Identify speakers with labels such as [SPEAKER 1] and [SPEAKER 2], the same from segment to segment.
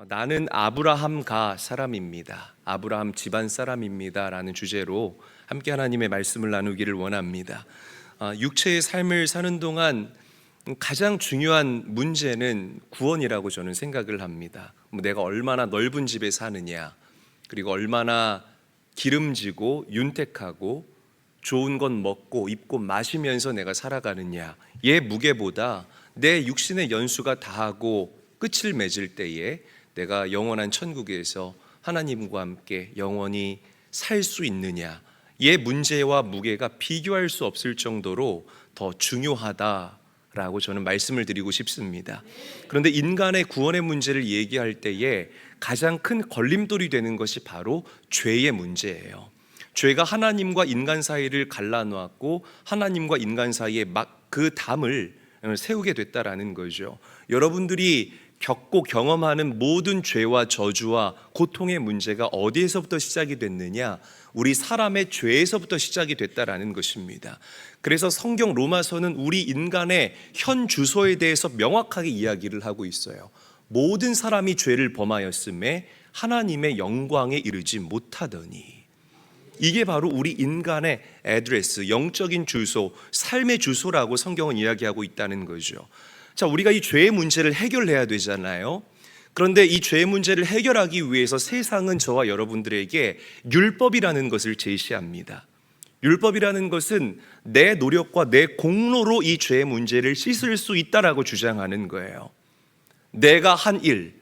[SPEAKER 1] 나는 아브라함가 사람입니다. 아브라함 집안 사람입니다. 라는 주제로 함께 하나님의 말씀을 나누기를 원합니다. 육체의 삶을 사는 동안 가장 중요한 문제는 구원이라고 저는 생각을 합니다. 내가 얼마나 넓은 집에 사느냐, 그리고 얼마나 기름지고 윤택하고 좋은 것 먹고 입고 마시면서 내가 살아가느냐의 무게보다 내 육신의 연수가 다하고 끝을 맺을 때에 내가 영원한 천국에서 하나님과 함께 영원히 살 수 있느냐의 문제와 무게가 비교할 수 없을 정도로 더 중요하다라고 저는 말씀을 드리고 싶습니다. 그런데 인간의 구원의 문제를 얘기할 때에 가장 큰 걸림돌이 되는 것이 바로 죄의 문제예요. 죄가 하나님과 인간 사이를 갈라놓았고 하나님과 인간 사이에 막 그 담을 세우게 됐다라는 거죠. 여러분들이 겪고 경험하는 모든 죄와 저주와 고통의 문제가 어디에서부터 시작이 됐느냐? 우리 사람의 죄에서부터 시작이 됐다라는 것입니다. 그래서 성경 로마서는 우리 인간의 현 주소에 대해서 명확하게 이야기를 하고 있어요. 모든 사람이 죄를 범하였음에 하나님의 영광에 이르지 못하더니, 이게 바로 우리 인간의 애드레스, 영적인 주소, 삶의 주소라고 성경은 이야기하고 있다는 거죠. 자, 우리가 이 죄의 문제를 해결해야 되잖아요. 그런데 이 죄의 문제를 해결하기 위해서 세상은 저와 여러분들에게 율법이라는 것을 제시합니다. 율법이라는 것은 내 노력과 내 공로로 이 죄의 문제를 씻을 수 있다라고 주장하는 거예요. 내가 한 일,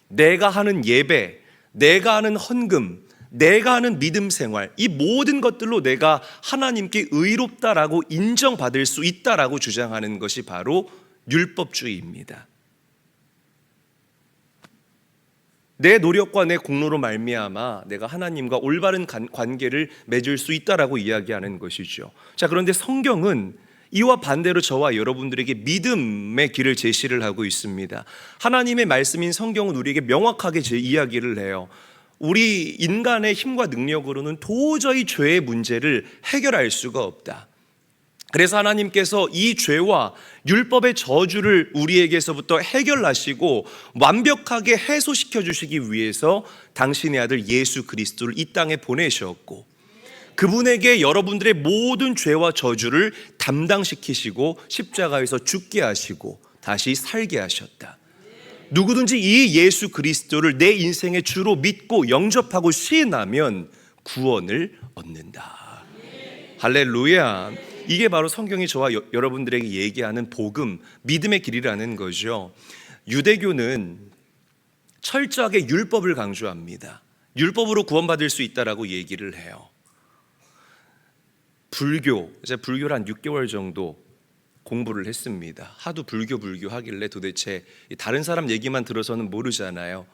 [SPEAKER 1] 내가 하는 예배, 내가 하는 헌금, 내가 하는 믿음 생활, 이 모든 것들로 내가 하나님께 의롭다라고 인정받을 수 있다라고 주장하는 것이 바로 율법주의입니다. 내 노력과 내 공로로 말미암아 내가 하나님과 올바른 관계를 맺을 수 있다라고 이야기하는 것이죠. 자, 그런데 성경은 이와 반대로 저와 여러분들에게 믿음의 길을 제시를 하고 있습니다. 하나님의 말씀인 성경은 우리에게 명확하게 이야기를 해요. 우리 인간의 힘과 능력으로는 도저히 죄의 문제를 해결할 수가 없다. 그래서 하나님께서 이 죄와 율법의 저주를 우리에게서부터 해결하시고 완벽하게 해소시켜 주시기 위해서 당신의 아들 예수 그리스도를 이 땅에 보내셨고, 그분에게 여러분들의 모든 죄와 저주를 담당시키시고 십자가에서 죽게 하시고 다시 살게 하셨다. 누구든지 이 예수 그리스도를 내 인생의 주로 믿고 영접하고 시인하면 구원을 얻는다. 할렐루야. 이게 바로 성경이 저와 여러분들에게 얘기하는 복음, 믿음의 길이라는 거죠. 유대교는 철저하게 율법을 강조합니다. 율법으로 구원받을 수 있다라고 얘기를 해요. 제가 불교를 한 6개월 정도 공부를 했습니다. 하도 불교 하길래 도대체 다른 사람 얘기만 들어서는 모르잖아요.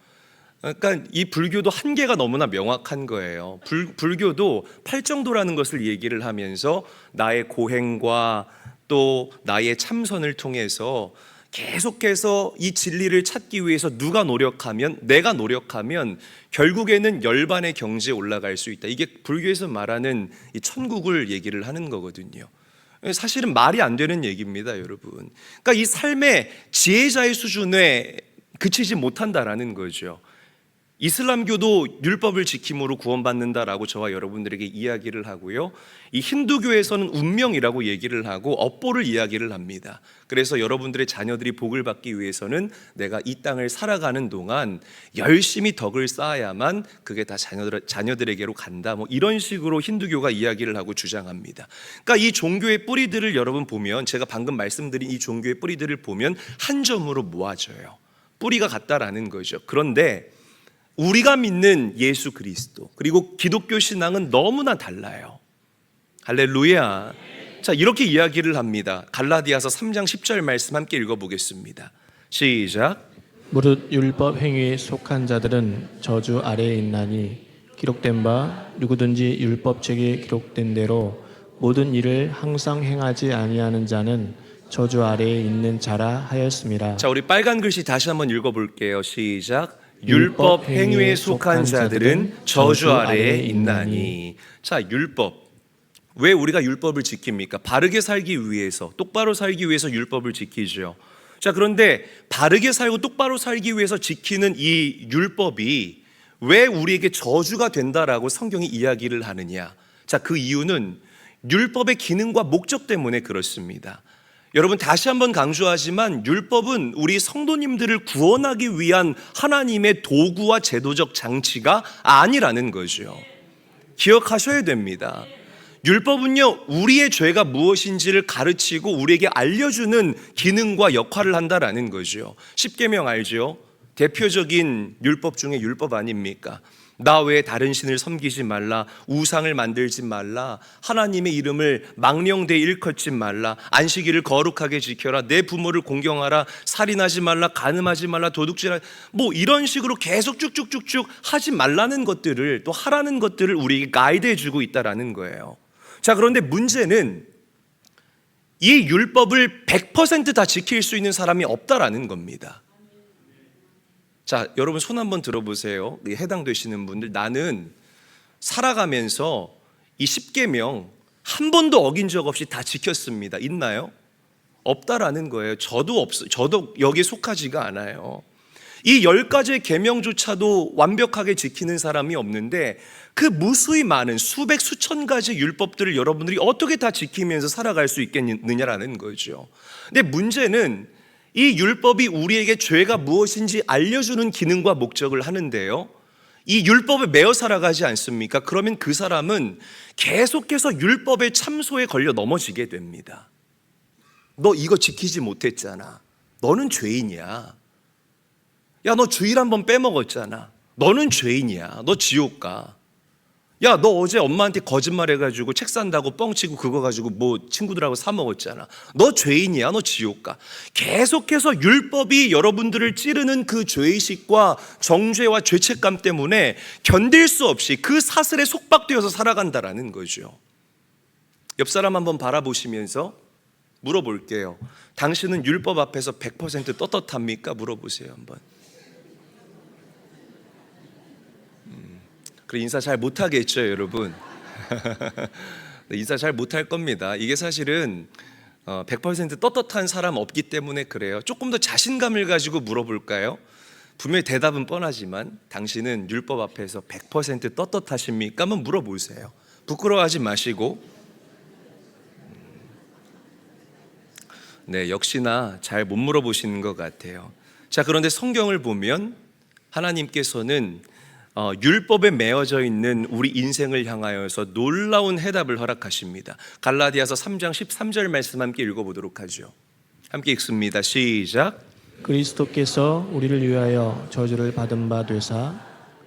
[SPEAKER 1] 그러니까 이 불교도 한계가 너무나 명확한 거예요. 불교도 팔정도라는 것을 얘기를 하면서 나의 고행과 또 나의 참선을 통해서 계속해서 이 진리를 찾기 위해서 내가 노력하면 결국에는 열반의 경지에 올라갈 수 있다. 이게 불교에서 말하는 이 천국을 얘기를 하는 거거든요. 사실은 말이 안 되는 얘기입니다, 여러분. 그러니까 이 삶의 지혜자의 수준에 그치지 못한다라는 거죠. 이슬람교도 율법을 지킴으로 구원받는다라고 저와 여러분들에게 이야기를 하고요. 이 힌두교에서는 운명이라고 얘기를 하고 업보를 이야기를 합니다. 그래서 여러분들의 자녀들이 복을 받기 위해서는 내가 이 땅을 살아가는 동안 열심히 덕을 쌓아야만 그게 다 자녀들에게로 간다. 이런 식으로 힌두교가 이야기를 하고 주장합니다. 그러니까 이 종교의 뿌리들을 여러분 보면, 제가 방금 말씀드린 이 종교의 뿌리들을 보면 한 점으로 모아져요. 뿌리가 같다라는 거죠. 그런데 우리가 믿는 예수 그리스도, 그리고 기독교 신앙은 너무나 달라요. 할렐루야. 자, 이렇게 이야기를 합니다. 갈라디아서 3장 10절 말씀 함께 읽어보겠습니다. 시작.
[SPEAKER 2] 무릇 율법 행위에 속한 자들은 저주 아래에 있나니 기록된 바 누구든지 율법책에 기록된 대로 모든 일을 항상 행하지 아니하는 자는 저주 아래에 있는 자라 하였음이라.
[SPEAKER 1] 자, 우리 빨간 글씨 다시 한번 읽어볼게요. 시작. 율법 행위에 속한 자들은 저주 아래에 있나니. 자, 율법. 왜 우리가 율법을 지킵니까? 바르게 살기 위해서, 똑바로 살기 위해서 율법을 지키죠. 자, 그런데 바르게 살고 똑바로 살기 위해서 지키는 이 율법이 왜 우리에게 저주가 된다라고 성경이 이야기를 하느냐? 자, 그 이유는 율법의 기능과 목적 때문에 그렇습니다. 여러분, 다시 한번 강조하지만 율법은 우리 성도님들을 구원하기 위한 하나님의 도구와 제도적 장치가 아니라는 거죠. 기억하셔야 됩니다. 율법은요, 우리의 죄가 무엇인지를 가르치고 우리에게 알려주는 기능과 역할을 한다라는 거죠. 십계명 알죠? 대표적인 율법 중에 율법 아닙니까? 나 외에 다른 신을 섬기지 말라, 우상을 만들지 말라, 하나님의 이름을 망령되이 일컫지 말라, 안식일을 거룩하게 지켜라, 내 부모를 공경하라, 살인하지 말라, 간음하지 말라, 도둑질하라, 뭐 이런 식으로 계속 쭉쭉쭉쭉 하지 말라는 것들을, 또 하라는 것들을 우리에게 가이드해 주고 있다라는 거예요. 자, 그런데 문제는 이 율법을 100% 다 지킬 수 있는 사람이 없다라는 겁니다. 자, 여러분 손 한번 들어보세요. 해당되시는 분들, 나는 살아가면서 이 10계명 한 번도 어긴 적 없이 다 지켰습니다. 있나요? 없다라는 거예요. 저도 여기에 속하지가 않아요. 이 10가지의 계명조차도 완벽하게 지키는 사람이 없는데 그 무수히 많은 수백 수천 가지 율법들을 여러분들이 어떻게 다 지키면서 살아갈 수 있겠느냐라는 거죠. 근데 문제는 이 율법이 우리에게 죄가 무엇인지 알려주는 기능과 목적을 하는데요, 이 율법에 매어 살아가지 않습니까? 그러면 그 사람은 계속해서 율법의 참소에 걸려 넘어지게 됩니다. 너 이거 지키지 못했잖아. 너는 죄인이야. 야, 너 주일 한번 빼먹었잖아. 너는 죄인이야. 너 지옥 가. 야, 너 어제 엄마한테 거짓말해가지고 책 산다고 뻥치고 그거 가지고 뭐 친구들하고 사 먹었잖아. 너 죄인이야. 너 지옥 가. 계속해서 율법이 여러분들을 찌르는 그 죄의식과 정죄와 죄책감 때문에 견딜 수 없이 그 사슬에 속박되어서 살아간다라는 거죠. 옆 사람 한번 바라보시면서 물어볼게요. 당신은 율법 앞에서 100% 떳떳합니까? 물어보세요 한번. 그래, 인사 잘 못하겠죠 여러분. 인사 잘 못할 겁니다. 이게 사실은 100% 떳떳한 사람 없기 때문에 그래요. 조금 더 자신감을 가지고 물어볼까요? 분명히 대답은 뻔하지만 당신은 율법 앞에서 100% 떳떳하십니까? 한번 물어보세요. 부끄러워하지 마시고. 네, 역시나 잘 못 물어보시는 것 같아요. 자, 그런데 성경을 보면 하나님께서는 율법에 매어져 있는 우리 인생을 향하여서 놀라운 해답을 허락하십니다. 갈라디아서 3장 13절 말씀 함께 읽어보도록 하죠. 함께 읽습니다. 시작.
[SPEAKER 2] 그리스도께서 우리를 위하여 저주를 받은 바 되사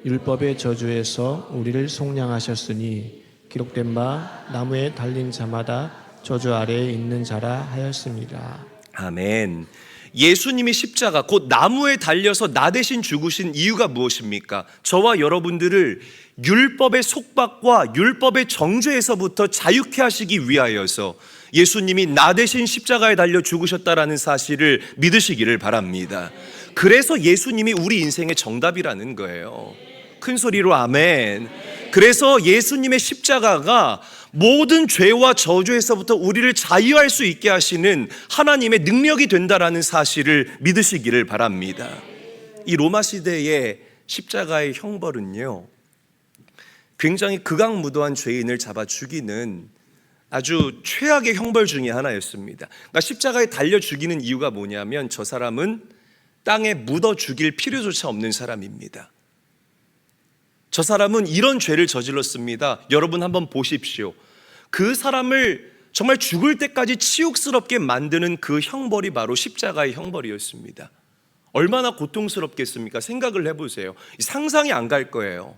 [SPEAKER 2] 율법의 저주에서 우리를 속량하셨으니 기록된 바 나무에 달린 자마다 저주 아래에 있는 자라 하였습니다.
[SPEAKER 1] 아멘. 예수님이 십자가 곧 나무에 달려서 나 대신 죽으신 이유가 무엇입니까? 저와 여러분들을 율법의 속박과 율법의 정죄에서부터 자유케 하시기 위하여서 예수님이 나 대신 십자가에 달려 죽으셨다라는 사실을 믿으시기를 바랍니다. 그래서 예수님이 우리 인생의 정답이라는 거예요. 큰 소리로 아멘. 그래서 예수님의 십자가가 모든 죄와 저주에서부터 우리를 자유할 수 있게 하시는 하나님의 능력이 된다라는 사실을 믿으시기를 바랍니다. 이 로마 시대의 십자가의 형벌은요, 굉장히 극악무도한 죄인을 잡아 죽이는 아주 최악의 형벌 중에 하나였습니다. 그러니까 십자가에 달려 죽이는 이유가 뭐냐면 저 사람은 땅에 묻어 죽일 필요조차 없는 사람입니다. 저 사람은 이런 죄를 저질렀습니다. 여러분 한번 보십시오. 그 사람을 정말 죽을 때까지 치욕스럽게 만드는 그 형벌이 바로 십자가의 형벌이었습니다. 얼마나 고통스럽겠습니까? 생각을 해보세요. 상상이 안 갈 거예요.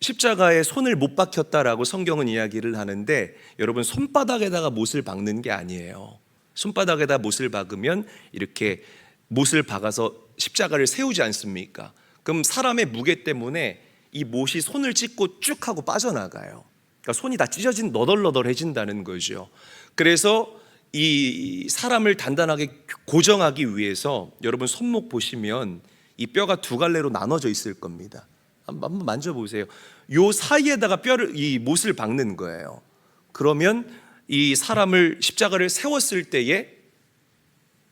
[SPEAKER 1] 십자가에 손을 못 박혔다라고 성경은 이야기를 하는데, 여러분 손바닥에다가 못을 박는 게 아니에요. 손바닥에다 못을 박으면 이렇게 못을 박아서 십자가를 세우지 않습니까? 그럼 사람의 무게 때문에 이 못이 손을 찢고 쭉 하고 빠져나가요. 그러니까 손이 다 찢어진 너덜너덜해진다는 거죠. 그래서 이 사람을 단단하게 고정하기 위해서 여러분 손목 보시면 이 뼈가 두 갈래로 나눠져 있을 겁니다. 한번 만져보세요. 요 사이에다가 이 못을 박는 거예요. 그러면 이 사람을 십자가를 세웠을 때에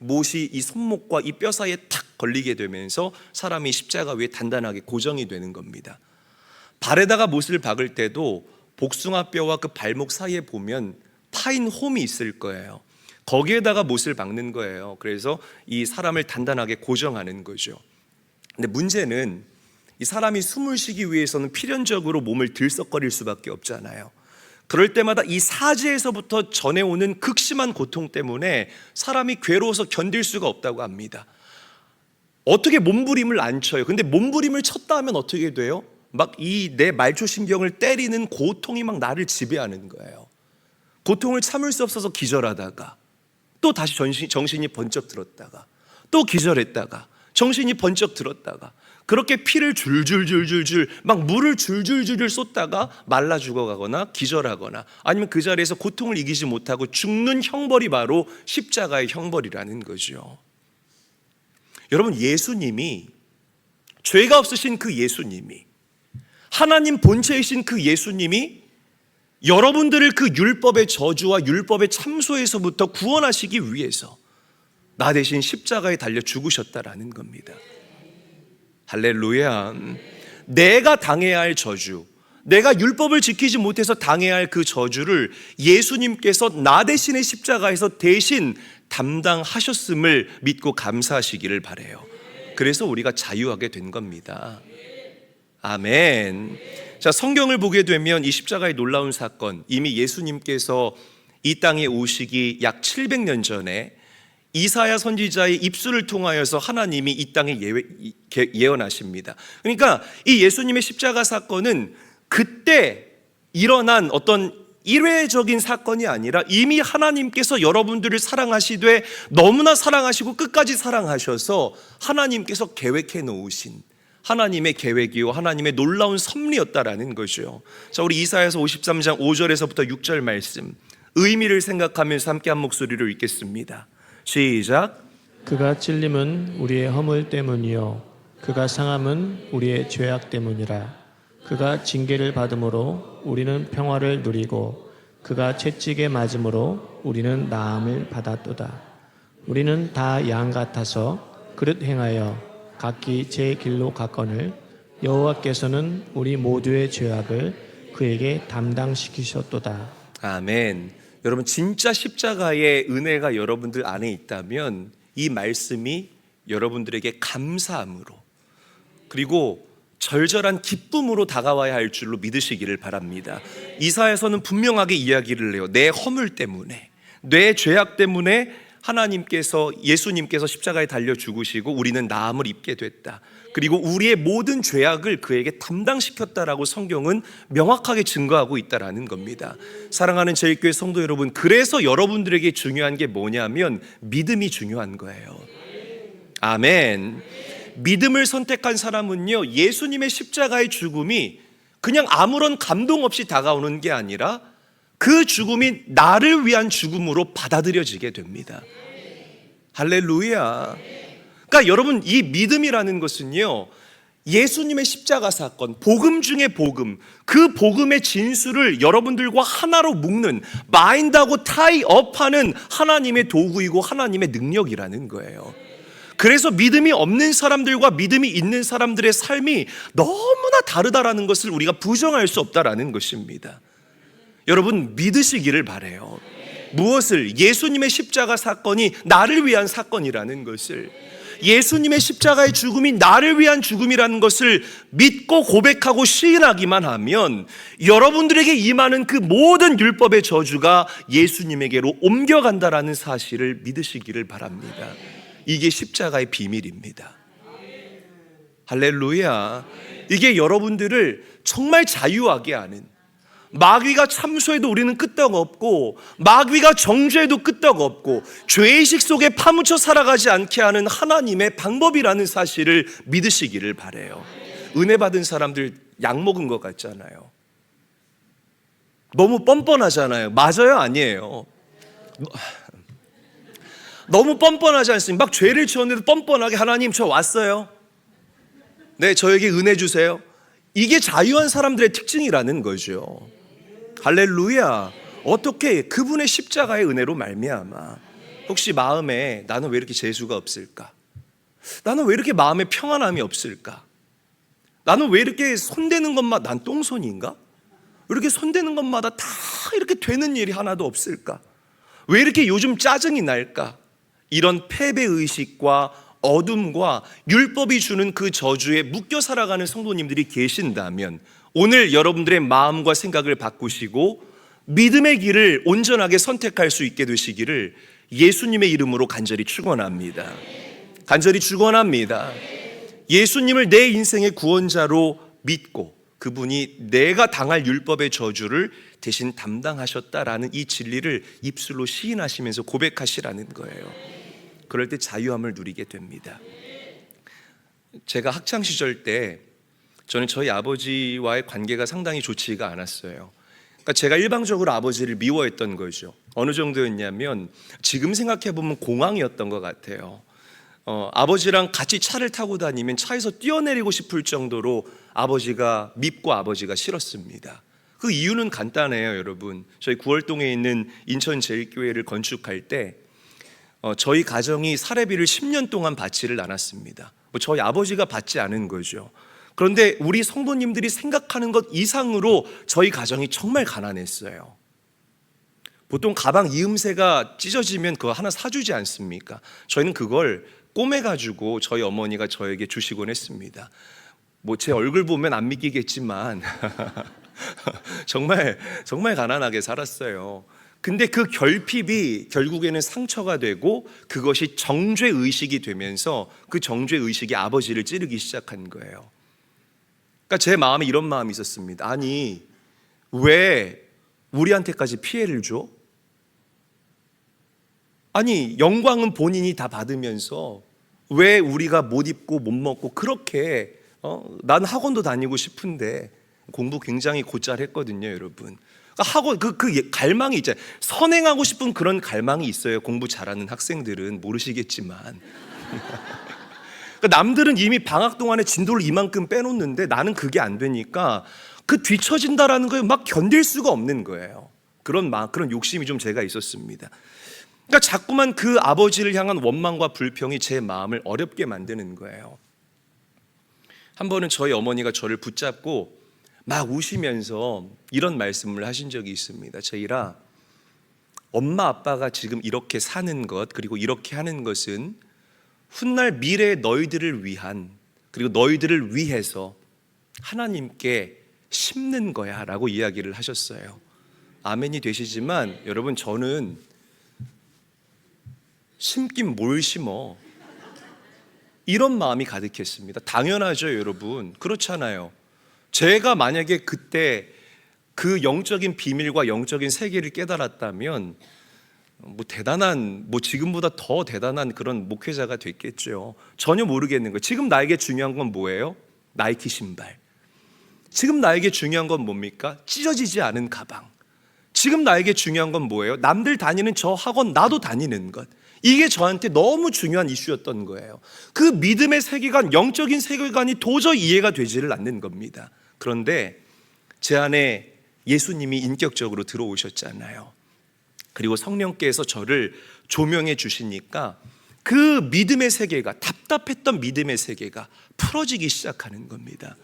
[SPEAKER 1] 못이 이 손목과 이 뼈 사이에 탁 걸리게 되면서 사람이 십자가 위에 단단하게 고정이 되는 겁니다. 발에다가 못을 박을 때도 복숭아 뼈와 그 발목 사이에 보면 파인 홈이 있을 거예요. 거기에다가 못을 박는 거예요. 그래서 이 사람을 단단하게 고정하는 거죠. 근데 문제는 이 사람이 숨을 쉬기 위해서는 필연적으로 몸을 들썩거릴 수밖에 없잖아요. 그럴 때마다 이 사지에서부터 전해오는 극심한 고통 때문에 사람이 괴로워서 견딜 수가 없다고 합니다. 어떻게 몸부림을 안 쳐요? 근데 몸부림을 쳤다 하면 어떻게 돼요? 막 이 내 말초신경을 때리는 고통이 막 나를 지배하는 거예요. 고통을 참을 수 없어서 기절하다가 또 다시 정신이 번쩍 들었다가 또 기절했다가 정신이 번쩍 들었다가 그렇게 피를 줄줄줄줄줄 막 물을 줄줄줄줄 쏟다가 말라 죽어가거나 기절하거나 아니면 그 자리에서 고통을 이기지 못하고 죽는 형벌이 바로 십자가의 형벌이라는 거죠. 여러분, 예수님이, 죄가 없으신 그 예수님이, 하나님 본체이신 그 예수님이 여러분들을 그 율법의 저주와 율법의 참소에서부터 구원하시기 위해서 나 대신 십자가에 달려 죽으셨다라는 겁니다. 할렐루야. 내가 당해야 할 저주, 내가 율법을 지키지 못해서 당해야 할 그 저주를 예수님께서 나 대신의 십자가에서 대신 담당하셨음을 믿고 감사하시기를 바라요. 그래서 우리가 자유하게 된 겁니다. 아멘. 자, 성경을 보게 되면 이 십자가의 놀라운 사건, 이미 예수님께서 이 땅에 오시기 약 700년 전에 이사야 선지자의 입술을 통하여서 하나님이 이 땅에 예언하십니다. 그러니까 이 예수님의 십자가 사건은 그때 일어난 어떤 일회적인 사건이 아니라 이미 하나님께서 여러분들을 사랑하시되 너무나 사랑하시고 끝까지 사랑하셔서 하나님께서 계획해 놓으신 하나님의 계획이요 하나님의 놀라운 섭리였다라는 거죠. 자, 우리 이사야서 53장 5절에서부터 6절 말씀 의미를 생각하면서 함께 한 목소리로 읽겠습니다. 시작.
[SPEAKER 2] 그가 찔림은 우리의 허물 때문이요 그가 상함은 우리의 죄악 때문이라. 그가 징계를 받음으로 우리는 평화를 누리고 그가 채찍에 맞음으로 우리는 나음을 받았도다. 우리는 다 양 같아서 그릇 행하여 각기 제 길로 갔거늘 여호와께서는 우리 모두의 죄악을 그에게 담당시키셨도다.
[SPEAKER 1] 아멘. 여러분, 진짜 십자가의 은혜가 여러분들 안에 있다면 이 말씀이 여러분들에게 감사함으로 그리고 절절한 기쁨으로 다가와야 할 줄로 믿으시기를 바랍니다. 이사야서는 분명하게 이야기를 해요. 내 허물 때문에, 내 죄악 때문에 하나님께서, 예수님께서 십자가에 달려 죽으시고 우리는 나음을 입게 됐다. 그리고 우리의 모든 죄악을 그에게 담당시켰다라고 성경은 명확하게 증거하고 있다라는 겁니다. 사랑하는 제일교회 성도 여러분, 그래서 여러분들에게 중요한 게 뭐냐면 믿음이 중요한 거예요. 아멘. 믿음을 선택한 사람은요, 예수님의 십자가의 죽음이 그냥 아무런 감동 없이 다가오는 게 아니라 그 죽음이 나를 위한 죽음으로 받아들여지게 됩니다. 할렐루야. 그러니까 여러분, 이 믿음이라는 것은요, 예수님의 십자가 사건, 복음 중에 복음, 그 복음의 진수를 여러분들과 하나로 묶는, 마인드하고 타이업하는 하나님의 도구이고 하나님의 능력이라는 거예요. 그래서 믿음이 없는 사람들과 믿음이 있는 사람들의 삶이 너무나 다르다라는 것을 우리가 부정할 수 없다라는 것입니다. 여러분, 믿으시기를 바라요. 무엇을? 예수님의 십자가 사건이 나를 위한 사건이라는 것을, 예수님의 십자가의 죽음이 나를 위한 죽음이라는 것을 믿고 고백하고 시인하기만 하면 여러분들에게 임하는 그 모든 율법의 저주가 예수님에게로 옮겨간다라는 사실을 믿으시기를 바랍니다. 이게 십자가의 비밀입니다. 할렐루야. 이게 여러분들을 정말 자유하게 하는, 마귀가 참소해도 우리는 끄떡 없고 마귀가 정죄해도 끄떡 없고 죄의식 속에 파묻혀 살아가지 않게 하는 하나님의 방법이라는 사실을 믿으시기를 바라요. 은혜 받은 사람들 약 먹은 것 같잖아요. 너무 뻔뻔하잖아요. 맞아요? 아니에요? 너무 뻔뻔하지 않습니까? 막 죄를 지었는데도 뻔뻔하게 하나님 저 왔어요. 네, 저에게 은혜 주세요. 이게 자유한 사람들의 특징이라는 거죠. 할렐루야. 어떻게? 그분의 십자가의 은혜로 말미암아. 혹시 마음에 나는 왜 이렇게 재수가 없을까? 나는 왜 이렇게 마음에 평안함이 없을까? 나는 왜 이렇게 손대는 것마다 난 똥손인가? 왜 이렇게 손대는 것마다 다 이렇게 되는 일이 하나도 없을까? 왜 이렇게 요즘 짜증이 날까? 이런 패배의식과 어둠과 율법이 주는 그 저주에 묶여 살아가는 성도님들이 계신다면 오늘 여러분들의 마음과 생각을 바꾸시고 믿음의 길을 온전하게 선택할 수 있게 되시기를 예수님의 이름으로 간절히 축원합니다. 간절히 축원합니다. 예수님을 내 인생의 구원자로 믿고 그분이 내가 당할 율법의 저주를 대신 담당하셨다라는 이 진리를 입술로 시인하시면서 고백하시라는 거예요. 그럴 때 자유함을 누리게 됩니다. 제가 학창 시절 때 저는 저희 아버지와의 관계가 상당히 좋지가 않았어요. 그러니까 제가 일방적으로 아버지를 미워했던 거죠. 어느 정도였냐면 지금 생각해 보면 공황이었던 것 같아요. 아버지랑 같이 차를 타고 다니면 차에서 뛰어내리고 싶을 정도로 아버지가 밉고 아버지가 싫었습니다. 그 이유는 간단해요, 여러분. 저희 구월동에 있는 인천제일교회를 건축할 때 저희 가정이 사례비를 10년 동안 받지를 않았습니다. 저희 아버지가 받지 않은 거죠. 그런데 우리 성도님들이 생각하는 것 이상으로 저희 가정이 정말 가난했어요. 보통 가방 이음새가 찢어지면 그거 하나 사주지 않습니까? 저희는 그걸 꼬매가지고 저희 어머니가 저에게 주시곤 했습니다. 뭐 제 얼굴 보면 안 믿기겠지만 정말 가난하게 살았어요. 근데 그 결핍이 결국에는 상처가 되고 그것이 정죄의식이 되면서 그 정죄의식이 아버지를 찌르기 시작한 거예요. 그러니까 제 마음에 이런 마음이 있었습니다. 아니, 왜 우리한테까지 피해를 줘? 아니, 영광은 본인이 다 받으면서 왜 우리가 못 입고 못 먹고 그렇게 난 학원도 다니고 싶은데 공부 굉장히 곧잘 했거든요, 여러분. 학원 그 갈망이 있잖아요. 선행하고 싶은 그런 갈망이 있어요. 공부 잘하는 학생들은 모르시겠지만 남들은 이미 방학 동안에 진도를 이만큼 빼놓는데 나는 그게 안 되니까 그 뒤처진다라는 걸 막 견딜 수가 없는 거예요. 그런 욕심이 좀 제가 있었습니다. 그러니까 자꾸만 그 아버지를 향한 원망과 불평이 제 마음을 어렵게 만드는 거예요. 한 번은 저희 어머니가 저를 붙잡고 막 우시면서 이런 말씀을 하신 적이 있습니다. 제이라, 엄마 아빠가 지금 이렇게 사는 것 그리고 이렇게 하는 것은 훗날 미래의 너희들을 위한 그리고 너희들을 위해서 하나님께 심는 거야 라고 이야기를 하셨어요. 아멘이 되시지만 여러분, 저는 심긴 뭘 심어? 이런 마음이 가득했습니다. 당연하죠, 여러분. 그렇잖아요. 제가 만약에 그때 그 영적인 비밀과 영적인 세계를 깨달았다면 지금보다 더 대단한 그런 목회자가 됐겠죠. 전혀 모르겠는 거예요. 지금 나에게 중요한 건 뭐예요? 나이키 신발. 지금 나에게 중요한 건 뭡니까? 찢어지지 않은 가방. 지금 나에게 중요한 건 뭐예요? 남들 다니는 저 학원 나도 다니는 것. 이게 저한테 너무 중요한 이슈였던 거예요. 그 믿음의 세계관, 영적인 세계관이 도저히 이해가 되지를 않는 겁니다. 그런데 제 안에 예수님이 인격적으로 들어오셨잖아요. 그리고 성령께서 저를 조명해 주시니까 그 믿음의 세계가, 답답했던 믿음의 세계가 풀어지기 시작하는 겁니다.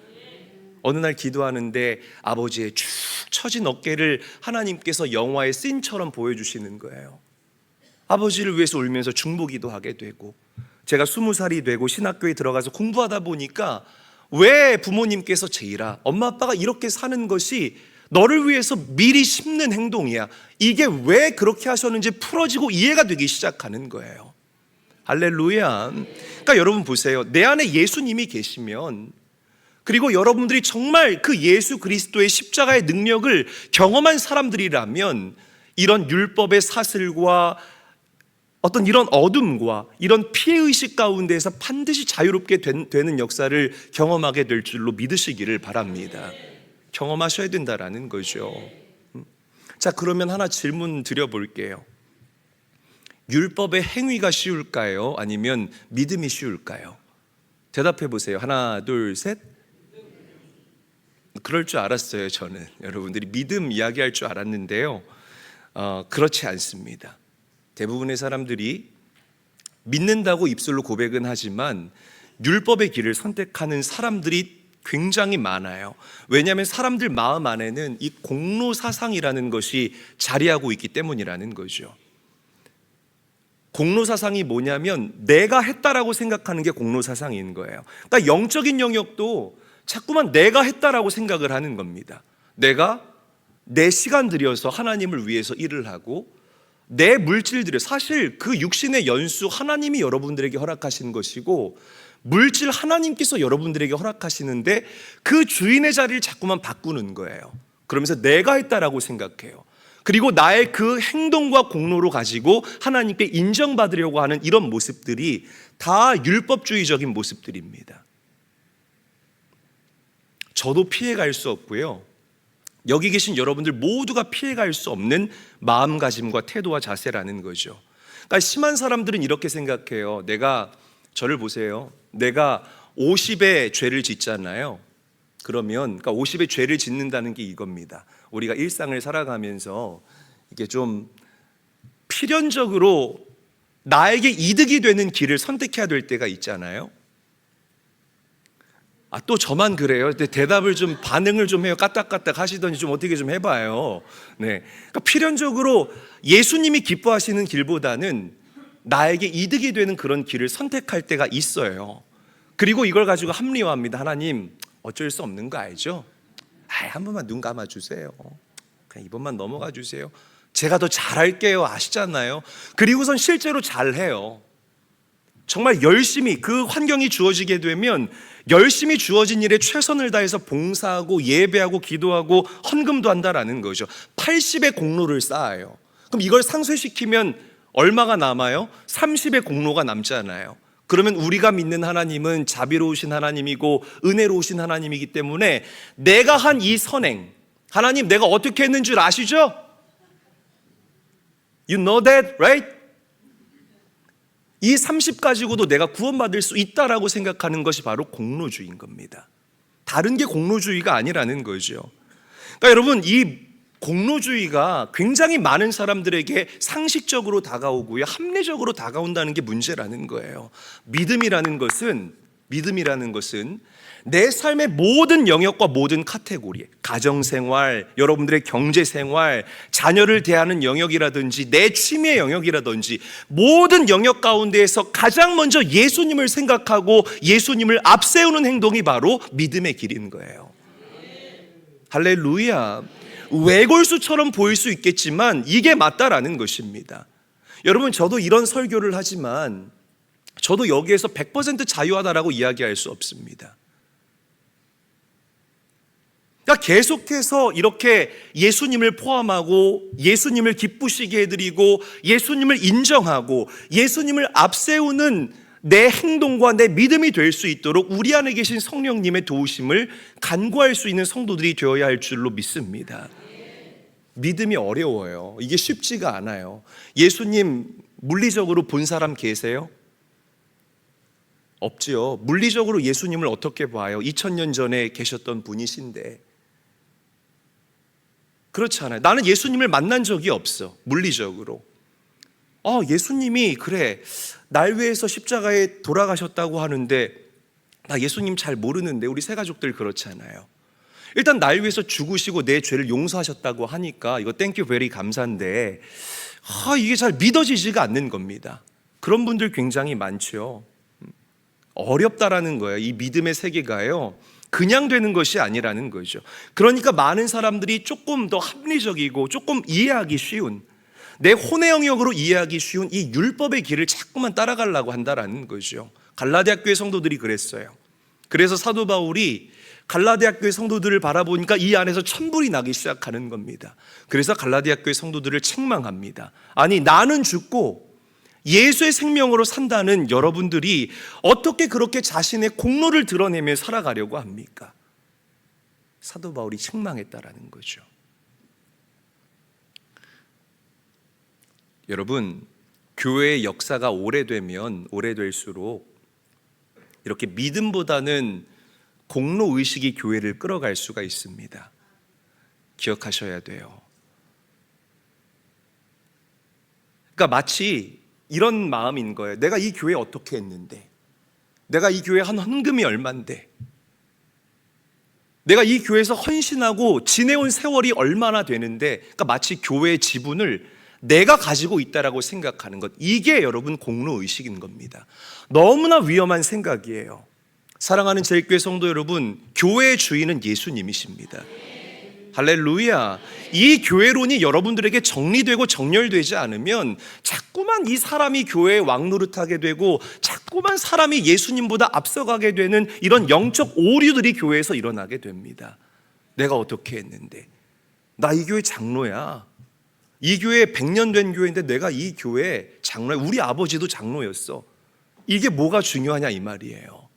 [SPEAKER 1] 어느 날 기도하는데 아버지의 축 처진 어깨를 하나님께서 영화의 씬처럼 보여주시는 거예요. 아버지를 위해서 울면서 중보기도 하게 되고, 제가 20살이 되고 신학교에 들어가서 공부하다 보니까 왜 부모님께서 제이라, 엄마 아빠가 이렇게 사는 것이 너를 위해서 미리 심는 행동이야, 이게 왜 그렇게 하셨는지 풀어지고 이해가 되기 시작하는 거예요. 할렐루야. 그러니까 여러분 보세요. 내 안에 예수님이 계시면, 그리고 여러분들이 정말 그 예수 그리스도의 십자가의 능력을 경험한 사람들이라면 이런 율법의 사슬과 어떤 이런 어둠과 이런 피해의식 가운데에서 반드시 자유롭게 되는 역사를 경험하게 될 줄로 믿으시기를 바랍니다. 경험하셔야 된다라는 거죠. 자, 그러면 하나 질문 드려볼게요. 율법의 행위가 쉬울까요? 아니면 믿음이 쉬울까요? 대답해 보세요. 하나, 둘, 셋. 그럴 줄 알았어요. 저는 여러분들이 믿음 이야기할 줄 알았는데요, 그렇지 않습니다. 대부분의 사람들이 믿는다고 입술로 고백은 하지만 율법의 길을 선택하는 사람들이 굉장히 많아요. 왜냐하면 사람들 마음 안에는 이 공로사상이라는 것이 자리하고 있기 때문이라는 거죠. 공로사상이 뭐냐면 내가 했다라고 생각하는 게 공로사상인 거예요. 그러니까 영적인 영역도 자꾸만 내가 했다라고 생각을 하는 겁니다. 내가 내 시간 들여서 하나님을 위해서 일을 하고 내 물질 들여, 사실 그 육신의 연수 하나님이 여러분들에게 허락하신 것이고 물질 하나님께서 여러분들에게 허락하시는데 그 주인의 자리를 자꾸만 바꾸는 거예요. 그러면서 내가 했다라고 생각해요. 그리고 나의 그 행동과 공로로 가지고 하나님께 인정받으려고 하는 이런 모습들이 다 율법주의적인 모습들입니다. 저도 피해갈 수 없고요, 여기 계신 여러분들 모두가 피해갈 수 없는 마음가짐과 태도와 자세라는 거죠. 그러니까 심한 사람들은 이렇게 생각해요. 저를 보세요. 내가 50의 죄를 짓잖아요. 그러니까 50의 죄를 짓는다는 게 이겁니다. 우리가 일상을 살아가면서 이게 좀 필연적으로 나에게 이득이 되는 길을 선택해야 될 때가 있잖아요. 또 저만 그래요? 대답을 좀, 반응을 좀 해요. 까딱까딱 하시더니 좀 어떻게 좀 해봐요. 네. 그러니까 필연적으로 예수님이 기뻐하시는 길보다는 나에게 이득이 되는 그런 길을 선택할 때가 있어요. 그리고 이걸 가지고 합리화합니다. 하나님, 어쩔 수 없는 거 알죠? 한 번만 눈 감아주세요. 그냥 이번만 넘어가 주세요. 제가 더 잘할게요. 아시잖아요. 그리고선 실제로 잘해요. 정말 열심히 그 환경이 주어지게 되면 열심히 주어진 일에 최선을 다해서 봉사하고 예배하고 기도하고 헌금도 한다라는 거죠. 80의 공로를 쌓아요. 그럼 이걸 상쇄시키면 얼마가 남아요? 30의 공로가 남잖아요. 그러면 우리가 믿는 하나님은 자비로우신 하나님이고 은혜로우신 하나님이기 때문에 내가 한 이 선행, 하나님 내가 어떻게 했는 줄 아시죠? You know that, right? 이 30 가지고도 내가 구원받을 수 있다라고 생각하는 것이 바로 공로주의인 겁니다. 다른 게 공로주의가 아니라는 거죠. 그러니까 여러분, 이 공로주의가 굉장히 많은 사람들에게 상식적으로 다가오고요, 합리적으로 다가온다는 게 문제라는 거예요. 믿음이라는 것은 내 삶의 모든 영역과 모든 카테고리, 가정생활, 여러분들의 경제생활, 자녀를 대하는 영역이라든지 내 취미의 영역이라든지 모든 영역 가운데에서 가장 먼저 예수님을 생각하고 예수님을 앞세우는 행동이 바로 믿음의 길인 거예요. 할렐루야. 외골수처럼 보일 수 있겠지만 이게 맞다라는 것입니다. 여러분, 저도 이런 설교를 하지만 저도 여기에서 100% 자유하다라고 이야기할 수 없습니다. 그러니까 계속해서 이렇게 예수님을 포함하고 예수님을 기쁘시게 해드리고 예수님을 인정하고 예수님을 앞세우는 내 행동과 내 믿음이 될 수 있도록 우리 안에 계신 성령님의 도우심을 간구할 수 있는 성도들이 되어야 할 줄로 믿습니다. 믿음이 어려워요. 이게 쉽지가 않아요. 예수님 물리적으로 본 사람 계세요? 없지요. 물리적으로 예수님을 어떻게 봐요? 2000년 전에 계셨던 분이신데. 그렇지 않아요. 나는 예수님을 만난 적이 없어, 물리적으로. 예수님이 그래 날 위해서 십자가에 돌아가셨다고 하는데 나 예수님 잘 모르는데. 우리 새 가족들 그렇잖아요. 일단 날 위해서 죽으시고 내 죄를 용서하셨다고 하니까 이거 땡큐 베리 감사한데 이게 잘 믿어지지가 않는 겁니다. 그런 분들 굉장히 많죠. 어렵다라는 거예요. 이 믿음의 세계가요, 그냥 되는 것이 아니라는 거죠. 그러니까 많은 사람들이 조금 더 합리적이고 조금 이해하기 쉬운, 내 혼의 영역으로 이해하기 쉬운 이 율법의 길을 자꾸만 따라가려고 한다라는 거죠. 갈라디아 교회 성도들이 그랬어요. 그래서 사도 바울이 갈라디아 교회 성도들을 바라보니까 이 안에서 천불이 나기 시작하는 겁니다. 그래서 갈라디아 교회 성도들을 책망합니다. 아니, 나는 죽고 예수의 생명으로 산다는 여러분들이 어떻게 그렇게 자신의 공로를 드러내며 살아가려고 합니까? 사도 바울이 책망했다라는 거죠. 여러분, 교회의 역사가 오래되면 오래될수록 이렇게 믿음보다는 공로 의식이 교회를 끌어갈 수가 있습니다. 기억하셔야 돼요. 그러니까 마치 이런 마음인 거예요. 내가 이 교회 어떻게 했는데, 내가 이 교회 한 헌금이 얼만데, 내가 이 교회에서 헌신하고 지내온 세월이 얼마나 되는데, 그러니까 마치 교회의 지분을 내가 가지고 있다라고 생각하는 것, 이게 여러분 공로의식인 겁니다. 너무나 위험한 생각이에요. 사랑하는 제일교회 성도 여러분, 교회의 주인은 예수님이십니다. 할렐루야. 이 교회론이 여러분들에게 정리되고 정렬되지 않으면 자꾸만 이 사람이 교회에 왕노릇하게 되고 자꾸만 사람이 예수님보다 앞서가게 되는 이런 영적 오류들이 교회에서 일어나게 됩니다. 내가 어떻게 했는데, 나 이 교회 장로야, 이 교회 100년 된 교회인데 내가 이 교회 장로야, 우리 아버지도 장로였어. 이게 뭐가 중요하냐 이 말이에요.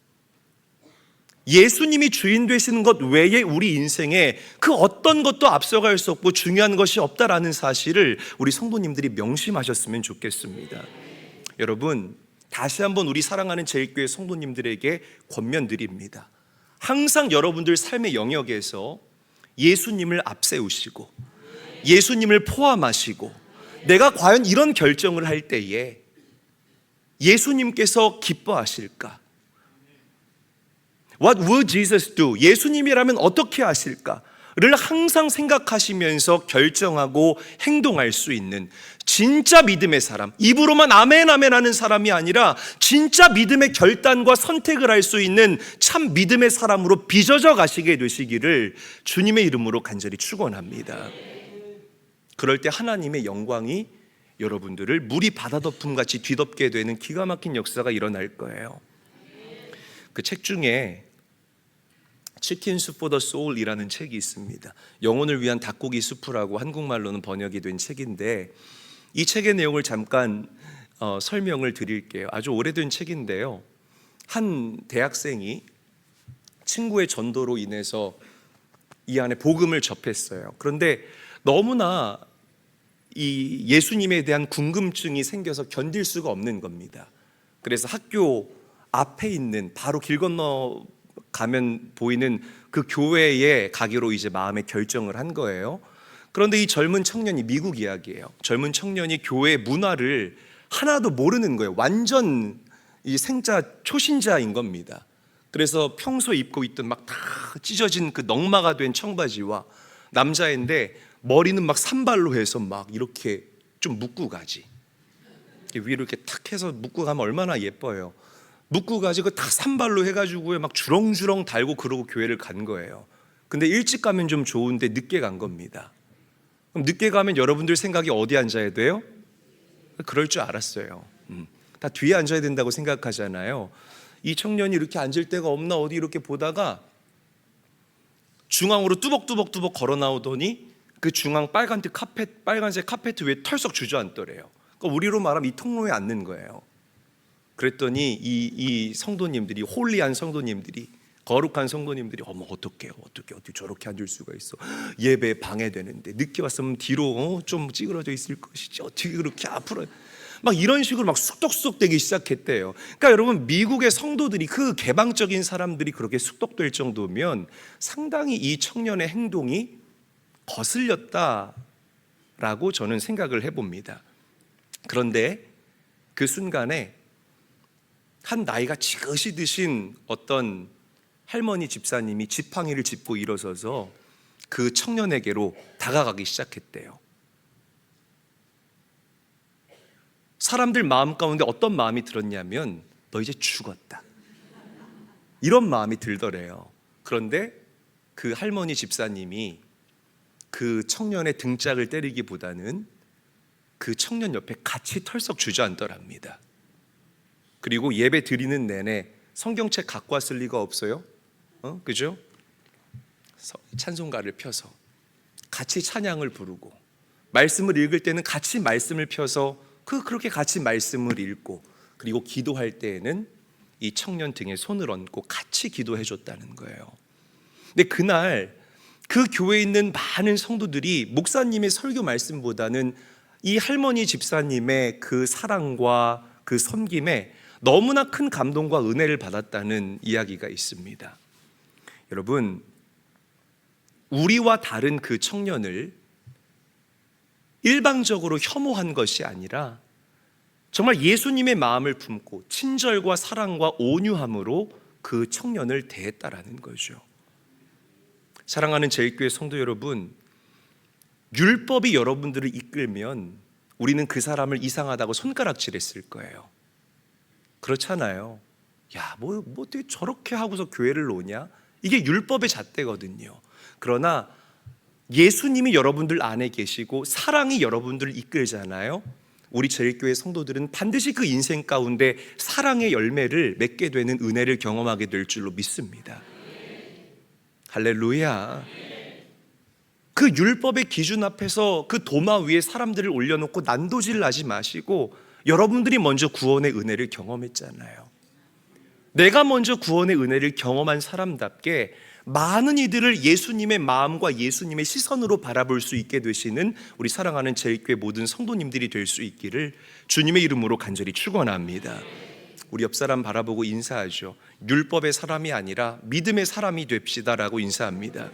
[SPEAKER 1] 예수님이 주인 되시는 것 외에 우리 인생에 그 어떤 것도 앞서갈 수 없고 중요한 것이 없다라는 사실을 우리 성도님들이 명심하셨으면 좋겠습니다. 여러분, 다시 한번 우리 사랑하는 제일교회 성도님들에게 권면드립니다. 항상 여러분들 삶의 영역에서 예수님을 앞세우시고 예수님을 포함하시고 내가 과연 이런 결정을 할 때에 예수님께서 기뻐하실까? What would Jesus do? 예수님이라면 어떻게 하실까를 항상 생각하시면서 결정하고 행동할 수 있는 진짜 믿음의 사람, 입으로만 아멘 아멘 하는 사람이 아니라 진짜 믿음의 결단과 선택을 할 수 있는 참 믿음의 사람으로 빚어져 가시게 되시기를 주님의 이름으로 간절히 축원합니다. 그럴 때 하나님의 영광이 여러분들을 물이 바다덮음같이 뒤덮게 되는 기가 막힌 역사가 일어날 거예요. 그 책 중에 치킨 숲 포 더 소울이라는 책이 있습니다. 영혼을 위한 닭고기 수프라고 한국말로는 번역이 된 책인데, 이 책의 내용을 잠깐 설명을 드릴게요. 아주 오래된 책인데요, 한 대학생이 친구의 전도로 인해서 이 안에 복음을 접했어요. 그런데 너무나 이 예수님에 대한 궁금증이 생겨서 견딜 수가 없는 겁니다. 그래서 학교 앞에 있는 바로 길 건너 가면 보이는 그 교회에 가기로 이제 마음에 결정을 한 거예요. 그런데 이 젊은 청년이, 미국 이야기예요, 젊은 청년이 교회 문화를 하나도 모르는 거예요. 완전 이 생자 초신자인 겁니다. 그래서 평소 입고 있던 막 다 찢어진 그 넉마가 된 청바지와, 남자인데 머리는 막 산발로 해서 막 이렇게 좀 묶고 가지, 위로 이렇게 탁 해서 묶고 가면 얼마나 예뻐요. 묶고 가지고 다 산발로 해가지고 막 주렁주렁 달고 그러고 교회를 간 거예요. 근데 일찍 가면 좀 좋은데 늦게 간 겁니다. 그럼 늦게 가면 여러분들 생각이 어디 앉아야 돼요? 그럴 줄 알았어요. 다 뒤에 앉아야 된다고 생각하잖아요. 이 청년이 이렇게 앉을 데가 없나 어디 이렇게 보다가 중앙으로 뚜벅뚜벅 걸어 나오더니 그 중앙 빨간색 카페트 위에 털썩 주저앉더래요. 그러니까 우리로 말하면 이 통로에 앉는 거예요. 그랬더니 이 성도님들이, 홀리한 성도님들이, 거룩한 성도님들이, 어머 어떻게 저렇게 앉을 수가 있어, 예배 방해되는데, 늦게 왔으면 뒤로 좀 찌그러져 있을 것이지, 어떻게 그렇게 앞으로, 막 이런 식으로 막 쑥덕쑥덕되기 시작했대요. 그러니까 여러분, 미국의 성도들이, 그 개방적인 사람들이 그렇게 쑥덕될 정도면 상당히 이 청년의 행동이 거슬렸다라고 저는 생각을 해봅니다. 그런데 그 순간에 한 나이가 지긋이 드신 어떤 할머니 집사님이 지팡이를 짚고 일어서서 그 청년에게로 다가가기 시작했대요. 사람들 마음 가운데 어떤 마음이 들었냐면, 너 이제 죽었다, 이런 마음이 들더래요. 그런데 그 할머니 집사님이 그 청년의 등짝을 때리기보다는 그 청년 옆에 같이 털썩 주저앉더랍니다. 그리고 예배 드리는 내내 성경책 갖고 왔을 리가 없어요. 그죠? 찬송가를 펴서 같이 찬양을 부르고, 말씀을 읽을 때는 같이 말씀을 펴서 그렇게 같이 말씀을 읽고, 그리고 기도할 때에는 이 청년 등에 손을 얹고 같이 기도해 줬다는 거예요. 근데 그날 그 교회에 있는 많은 성도들이 목사님의 설교 말씀보다는 이 할머니 집사님의 그 사랑과 그 섬김에 너무나 큰 감동과 은혜를 받았다는 이야기가 있습니다. 여러분, 우리와 다른 그 청년을 일방적으로 혐오한 것이 아니라 정말 예수님의 마음을 품고 친절과 사랑과 온유함으로 그 청년을 대했다라는 거죠. 사랑하는 제일교회 성도 여러분, 율법이 여러분들을 이끌면 우리는 그 사람을 이상하다고 손가락질했을 거예요. 그렇잖아요. 야, 뭐 어떻게 저렇게 하고서 교회를 오냐? 이게 율법의 잣대거든요. 그러나 예수님이 여러분들 안에 계시고 사랑이 여러분들을 이끌잖아요. 우리 제일교회 성도들은 반드시 그 인생 가운데 사랑의 열매를 맺게 되는 은혜를 경험하게 될 줄로 믿습니다. 할렐루야. 그 율법의 기준 앞에서 그 도마 위에 사람들을 올려놓고 난도질 하지 마시고 여러분들이 먼저 구원의 은혜를 경험했잖아요. 내가 먼저 구원의 은혜를 경험한 사람답게 많은 이들을 예수님의 마음과 예수님의 시선으로 바라볼 수 있게 되시는 우리 사랑하는 제일교회 모든 성도님들이 될 수 있기를 주님의 이름으로 간절히 축원합니다. 우리 옆 사람 바라보고 인사하죠. 율법의 사람이 아니라 믿음의 사람이 됩시다라고 인사합니다.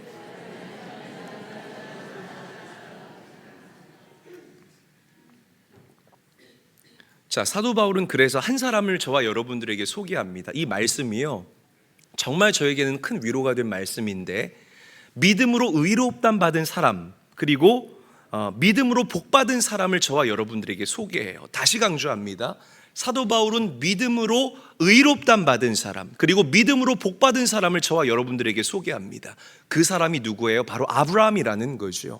[SPEAKER 1] 자, 사도 바울은 그래서 한 사람을 저와 여러분들에게 소개합니다. 이 말씀이요, 정말 저에게는 큰 위로가 된 말씀인데, 믿음으로 의롭담 받은 사람, 그리고 믿음으로 복받은 사람을 저와 여러분들에게 소개해요. 다시 강조합니다. 사도 바울은 믿음으로 의롭담 받은 사람, 그리고 믿음으로 복받은 사람을 저와 여러분들에게 소개합니다. 그 사람이 누구예요? 바로 아브라함이라는 거죠.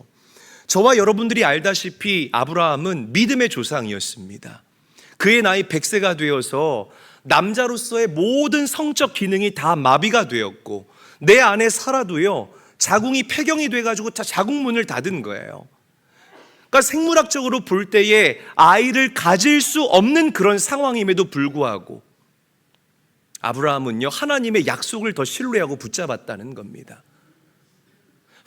[SPEAKER 1] 저와 여러분들이 알다시피 아브라함은 믿음의 조상이었습니다. 그의 나이 100세가 되어서 남자로서의 모든 성적 기능이 다 마비가 되었고, 내 안에 살아도요, 자궁이 폐경이 돼가지고 자궁문을 닫은 거예요. 그러니까 생물학적으로 볼 때에 아이를 가질 수 없는 그런 상황임에도 불구하고 아브라함은요, 하나님의 약속을 더 신뢰하고 붙잡았다는 겁니다.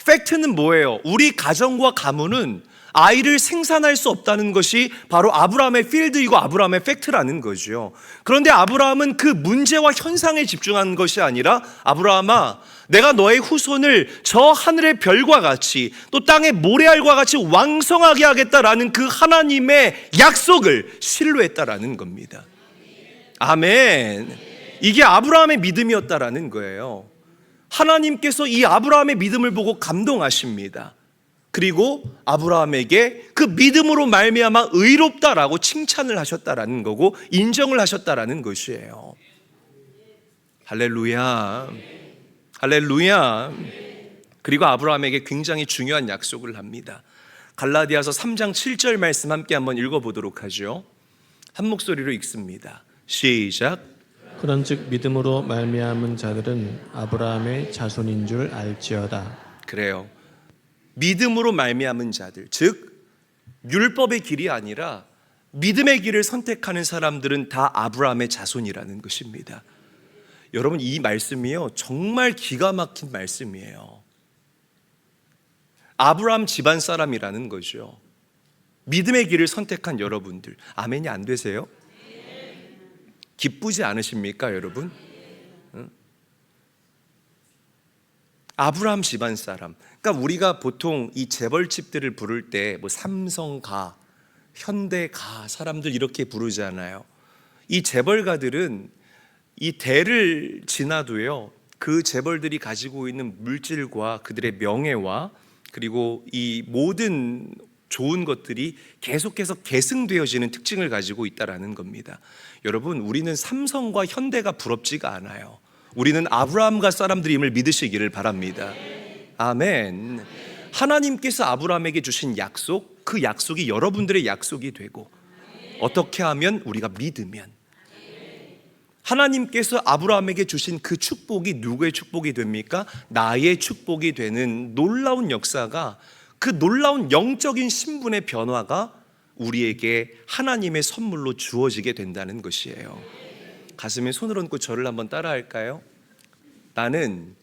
[SPEAKER 1] 팩트는 뭐예요? 우리 가정과 가문은 아이를 생산할 수 없다는 것이 바로 아브라함의 필드이고 아브라함의 팩트라는 거죠. 그런데 아브라함은 그 문제와 현상에 집중한 것이 아니라, 아브라함아, 내가 너의 후손을 저 하늘의 별과 같이 또 땅의 모래알과 같이 왕성하게 하겠다라는 그 하나님의 약속을 신뢰했다라는 겁니다. 아멘. 이게 아브라함의 믿음이었다라는 거예요. 하나님께서 이 아브라함의 믿음을 보고 감동하십니다. 그리고 아브라함에게 그 믿음으로 말미암아 의롭다라고 칭찬을 하셨다라는 거고 인정을 하셨다라는 것이에요. 할렐루야. 할렐루야. 그리고 아브라함에게 굉장히 중요한 약속을 합니다. 갈라디아서 3장 7절 말씀 함께 한번 읽어보도록 하죠. 한 목소리로 읽습니다. 시작.
[SPEAKER 2] 그런즉 믿음으로 말미암은 자들은 아브라함의 자손인 줄 알지어다.
[SPEAKER 1] 그래요. 믿음으로 말미암은 자들, 즉 율법의 길이 아니라 믿음의 길을 선택하는 사람들은 다 아브라함의 자손이라는 것입니다. 여러분, 이 말씀이요, 정말 기가 막힌 말씀이에요. 아브라함 집안 사람이라는 거죠. 믿음의 길을 선택한 여러분들, 아멘이 안 되세요? 기쁘지 않으십니까, 여러분? 아브라함 집안 사람. 그러니까 우리가 보통 이 재벌집들을 부를 때 뭐 삼성가, 현대가 사람들 이렇게 부르잖아요. 이 재벌가들은 이 대를 지나도요, 그 재벌들이 가지고 있는 물질과 그들의 명예와 그리고 이 모든 좋은 것들이 계속해서 계승되어지는 특징을 가지고 있다라는 겁니다. 여러분, 우리는 삼성과 현대가 부럽지가 않아요. 우리는 아브라함과 사람들임을 믿으시기를 바랍니다. 아멘. 하나님께서 아브라함에게 주신 약속, 그 약속이 여러분들의 약속이 되고, 어떻게 하면? 우리가 믿으면. 하나님께서 아브라함에게 주신 그 축복이 누구의 축복이 됩니까? 나의 축복이 되는 놀라운 역사가, 그 놀라운 영적인 신분의 변화가 우리에게 하나님의 선물로 주어지게 된다는 것이에요. 가슴에 손을 얹고 저를 한번 따라할까요? 나는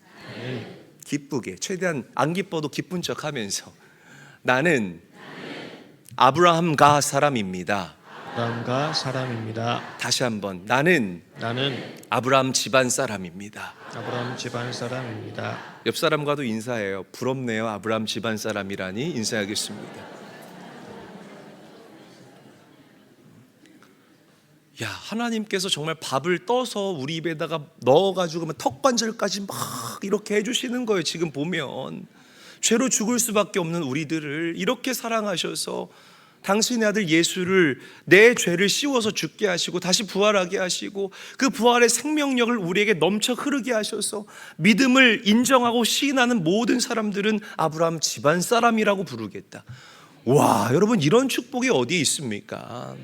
[SPEAKER 1] 기쁘게, 최대한 안 기뻐도 기쁜 척 하면서, 나는 아브라함가 사람입니다.
[SPEAKER 2] 아브라함가 사람입니다.
[SPEAKER 1] 다시 한번, 나는 아브라함 집안 사람입니다.
[SPEAKER 2] 아브라함 집안 사람입니다.
[SPEAKER 1] 옆 사람과도 인사해요. 부럽네요. 아브라함 집안 사람이라니. 인사하겠습니다. 하나님께서 정말 밥을 떠서 우리 입에다가 넣어가지고 턱관절까지 막 이렇게 해주시는 거예요. 지금 보면 죄로 죽을 수밖에 없는 우리들을 이렇게 사랑하셔서 당신의 아들 예수를 내 죄를 씌워서 죽게 하시고 다시 부활하게 하시고 그 부활의 생명력을 우리에게 넘쳐 흐르게 하셔서 믿음을 인정하고 시인하는 모든 사람들은 아브라함 집안 사람이라고 부르겠다. 와, 여러분, 이런 축복이 어디에 있습니까?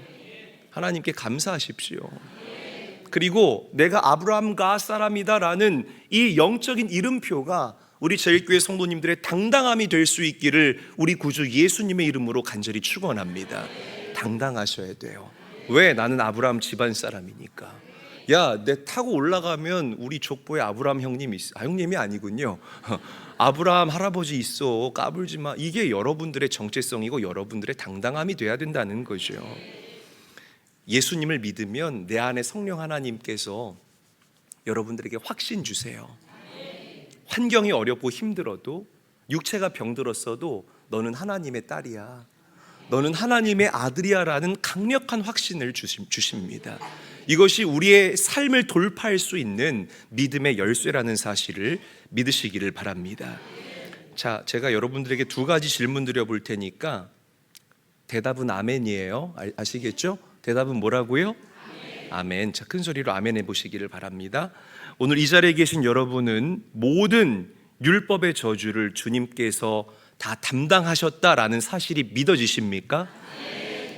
[SPEAKER 1] 하나님께 감사하십시오. 그리고 내가 아브라함가 사람이다라는 이 영적인 이름표가 우리 제일교회 성도님들의 당당함이 될 수 있기를 우리 구주 예수님의 이름으로 간절히 축원합니다. 당당하셔야 돼요. 왜? 나는 아브라함 집안 사람이니까. 야, 내 타고 올라가면 우리 족보에 아브라함 형님이 있어. 형님이 아니군요. 아브라함 할아버지 있어. 까불지 마. 이게 여러분들의 정체성이고 여러분들의 당당함이 돼야 된다는 거죠. 예수님을 믿으면 내 안에 성령 하나님께서 여러분들에게 확신 주세요. 환경이 어렵고 힘들어도, 육체가 병들었어도 너는 하나님의 딸이야, 너는 하나님의 아들이야 라는 강력한 확신을 주십니다. 이것이 우리의 삶을 돌파할 수 있는 믿음의 열쇠라는 사실을 믿으시기를 바랍니다. 자, 제가 여러분들에게 두 가지 질문 드려볼 테니까 대답은 아멘이에요. 아시겠죠? 대답은 뭐라고요? 아멘. 자, 큰 소리로 아멘 해보시기를 바랍니다. 오늘 이 자리에 계신 여러분은 모든 율법의 저주를 주님께서 다 담당하셨다라는 사실이 믿어지십니까?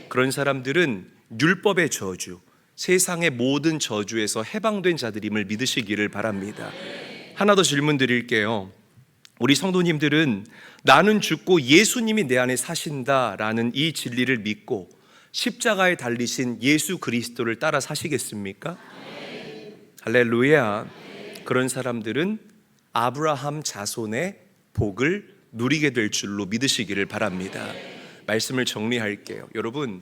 [SPEAKER 1] 그런 사람들은 율법의 저주, 세상의 모든 저주에서 해방된 자들임을 믿으시기를 바랍니다. 하나 더 질문 드릴게요. 우리 성도님들은 나는 죽고 예수님이 내 안에 사신다라는 이 진리를 믿고 십자가에 달리신 예수 그리스도를 따라 사시겠습니까? 할렐루야. 그런 사람들은 아브라함 자손의 복을 누리게 될 줄로 믿으시기를 바랍니다. 말씀을 정리할게요. 여러분,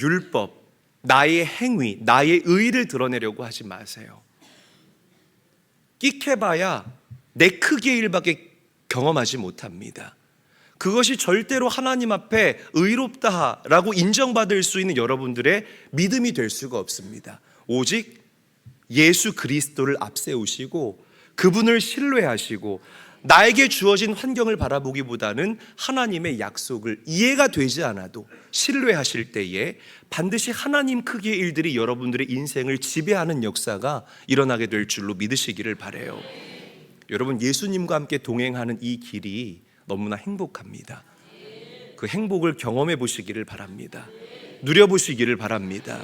[SPEAKER 1] 율법, 나의 행위, 나의 의를 드러내려고 하지 마세요. 끽해봐야 내 크기의 일밖에 경험하지 못합니다. 그것이 절대로 하나님 앞에 의롭다라고 인정받을 수 있는 여러분들의 믿음이 될 수가 없습니다. 오직 예수 그리스도를 앞세우시고 그분을 신뢰하시고 나에게 주어진 환경을 바라보기보다는 하나님의 약속을 이해가 되지 않아도 신뢰하실 때에 반드시 하나님 크기의 일들이 여러분들의 인생을 지배하는 역사가 일어나게 될 줄로 믿으시기를 바라요. 여러분, 예수님과 함께 동행하는 이 길이 너무나 행복합니다. 그 행복을 경험해 보시기를 바랍니다. 누려보시기를 바랍니다.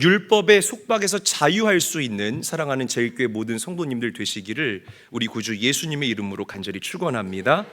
[SPEAKER 1] 율법의 속박에서 자유할 수 있는 사랑하는 제일교회 모든 성도님들 되시기를 우리 구주 예수님의 이름으로 간절히 축원합니다.